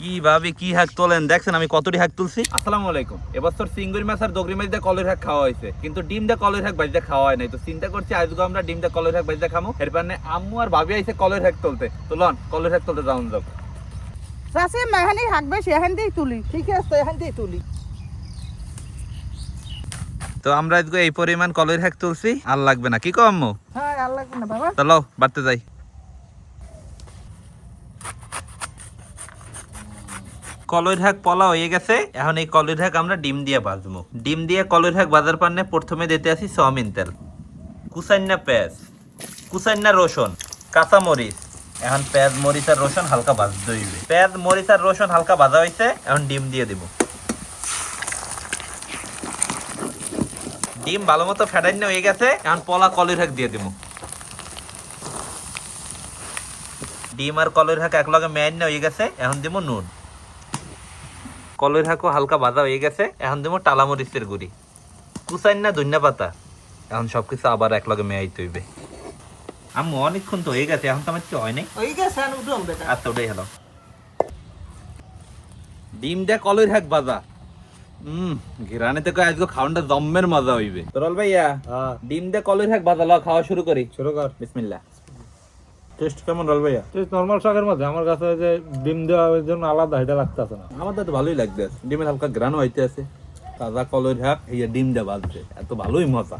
কি ভাবে কি হাঁক তোলেন দেখছেন আমি কতটি হাঁক তুলছি। আসসালামু আলাইকুম। এবছর চিংড়ি মাছ আর দগরি মাছ দিয়ে কলের শাক খাওয়া হয়েছে, কিন্তু ডিম দিয়ে কলের শাক ভাজতে খাওয়া হয় নাই। তো চিন্তা করছি আজকে আমরা ডিম দিয়ে কলের শাক ভাজতে খামো। এরপর আম্মু আর ভাবি আইছে কলের শাক তুলতে। তো লন কলের শাক তুলতে যাওয়া যাক। চাষি মেহানি হাঁকবে সেখান দিয়েই তুলি। ঠিক আছে, এখান দিয়েই তুলি। তো আমরা আজকে এই পরিমাণ কলের হাঁক তুলছি, আর লাগবে না কি কো আম্মু? হ্যাঁ, আর লাগবে না বাবা। চলো বাড়তে যাই। কলের শাক পলা হয়ে গেছে, এখন এই কলের শাক আমরা ডিম দিয়ে ভাজবো। ডিম দিয়ে কলের শাক ভাজার পান্নে প্রথমে দিতে আসি সয়াবিন তেল, কুচাইনা পেঁয়াজ, কুচাইনা রসুন, কাঁচা মরিচ। এখন পেঁয়াজ মরিচ আর রসুন হালকা ভাজতে হইবে। পেঁয়াজ মরিচ আর রসুন হালকা ভাজা হয়েছে, এখন ডিম দিয়ে দিব। ডিম ভালো মতো ফেটাইনে হয়ে গেছে, এখন পলা কলের শাক দিয়ে দিব। ডিম আর কলের শাক একলগে মেয়াইনে হয়ে গেছে, এখন দিব নুন। কলের শাকও হালকা ভাজা হয়ে গেছে, এখন দিব টালা মরিচের গুঁড়ি, কুচাইনা ধনিয়া পাতা। এখন সবকিছু আবার একলগে মেয়াইতে হইবে। আম্মু অনেকক্ষণ তো হয়ে গেছে, এখন তো আমার কিছু হয় নাই। ওই গেছে, আর উঠুন বেটা। আচ্ছা ওটাই হলো। ডিম দিয়ে কলের শাক ভাজা, ঘিরানে থেকে আজকে খাওয়ানটা জম্মের মজা হইবে। তোরল ভাইয়া ডিম দিয়ে কলের শাক ভাজা ল, খাওয়া শুরু করি। শুরু কর। বিসমিল্লাহ। টেস্ট কেমন রল ভাইয়া? টেস্ট নরমাল শাকের মধ্যে, আমার কাছে ওই যে ডিম দেওয়ার জন্য আলাদা এটা লাগতেছে না। আমাদের তো ভালোই লাগবে, ডিমের হালকা গ্রান হইতে আছে। তাজা কলের শাক এই ডিম দিয়ে ভাজছে, এত ভালোই মজা।